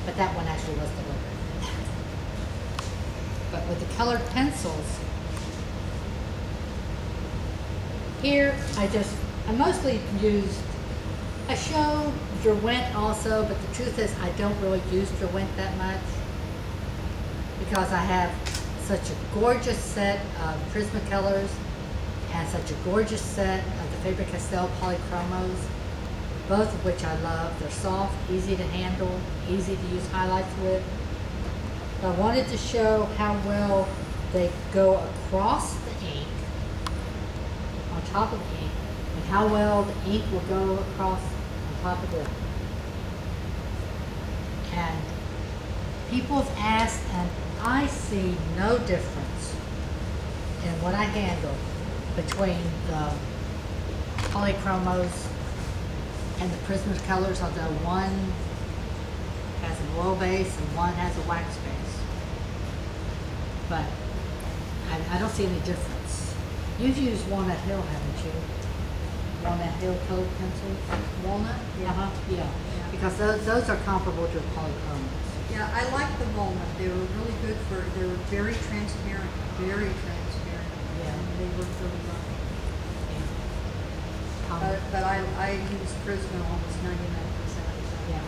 but that one actually was delivered. But with the colored pencils, here I mostly used, I show Derwent also, but the truth is I don't really use Derwent that much because I have such a gorgeous set of Prismacolors and such a gorgeous set of the Faber-Castell Polychromos, both of which I love. They're soft, easy to handle, easy to use highlights with. But I wanted to show how well they go across the ink, on top of the ink, and how well the ink will go across on top of it. And people have asked, and I see no difference in what I handle between the Polychromos and the Prismacolors, although one has an oil base and one has a wax base. But I don't see any difference. You've used Walnut Hill, haven't you? Walnut Hill colored pencils? Walnut? Yeah. Yeah. Because those are comparable to Polychromos. Yeah, I like the walnut. They were really good they were very transparent, very transparent. Yeah. And they worked really well. Yeah. But I use Prisma almost 99% of the time. Yeah.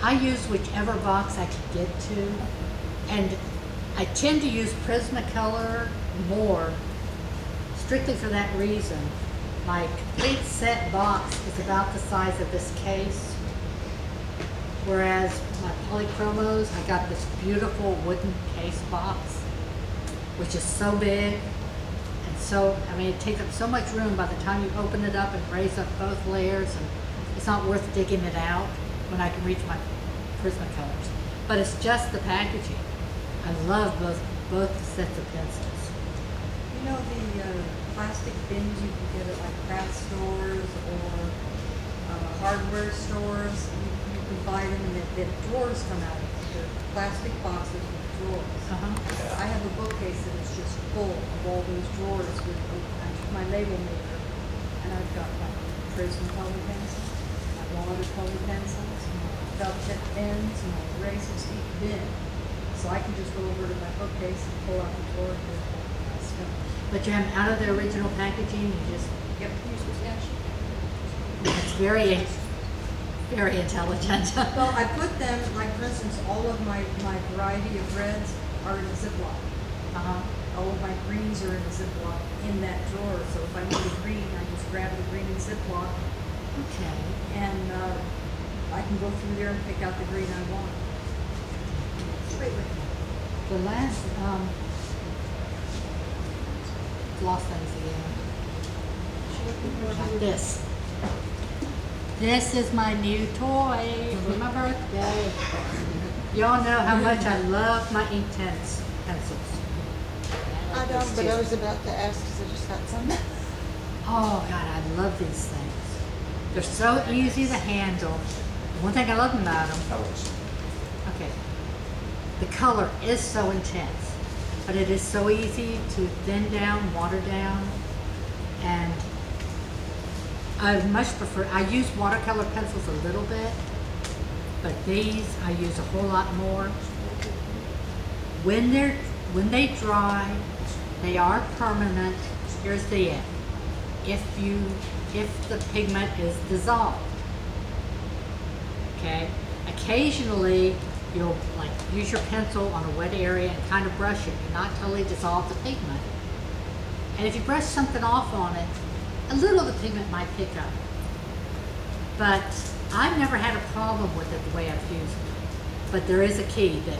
I use whichever box I can get to, and I tend to use Prismacolor more strictly for that reason. My complete set box is about the size of this case, whereas my Polychromos, I got this beautiful wooden case box, which is so big, and so, I mean, it takes up so much room by the time you open it up and raise up both layers, and it's not worth digging it out when I can reach my Prismacolors. But it's just the packaging. I love both sets of pencils. You know the plastic bins you can get at like craft stores or hardware stores? You can buy them and the drawers come out. They're plastic boxes with drawers. Uh-huh. I have a bookcase that is just full of all those drawers with my label maker. And I've got my Prismacolor pencils, my watercolor pencils, felt tip pens, and my erasers, each bin. So I can just go over to my bookcase and pull out the drawer and pull my stuff. But you have them out of their original packaging, you just, Yep, use the stash. it's very, very intelligent. Well, I put them, like for instance, all of my variety of reds are in a Ziploc. Uh-huh. All of my greens are in a Ziploc in that drawer. So if I need a green, I just grab the green in Ziploc Okay. and I can go through there and pick out the green I want. Wait. The last, lost things again. Like this. This is my new toy for my birthday. Y'all know how much I love my Inktense pencils. I don't, but I was about to ask because I just got some. Oh God, I love these things. They're so easy to handle. One thing I love about them, okay, the color is so intense, but it is so easy to thin down, water down, and I much prefer, I use watercolor pencils a little bit, but these I use a whole lot more. When they dry, they are permanent. Here's the end. If the pigment is dissolved. Okay? Occasionally you'll like use your pencil on a wet area and kind of brush it and not totally dissolve the pigment. And if you brush something off on it, a little of the pigment might pick up. But I've never had a problem with it the way I've used it. But there is a key that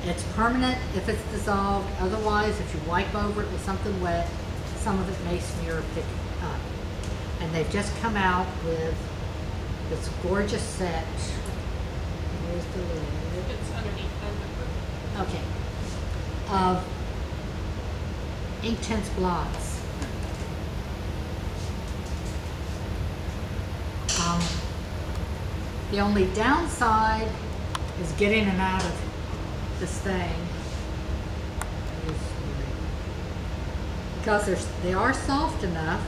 it's permanent if it's dissolved. Otherwise, if you wipe over it with something wet, some of it may smear or pick up. And they've just come out with this gorgeous set. Where's the lid? It's underneath them. Okay. Of Inktense blocks. The only downside is getting them out of this thing. Because they are soft enough.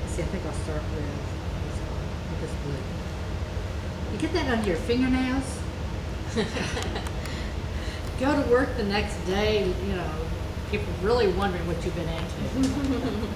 Let's see, I think I'll start with this blue. You get that under your fingernails, Go to work the next day, you know, people really wondering what you've been into.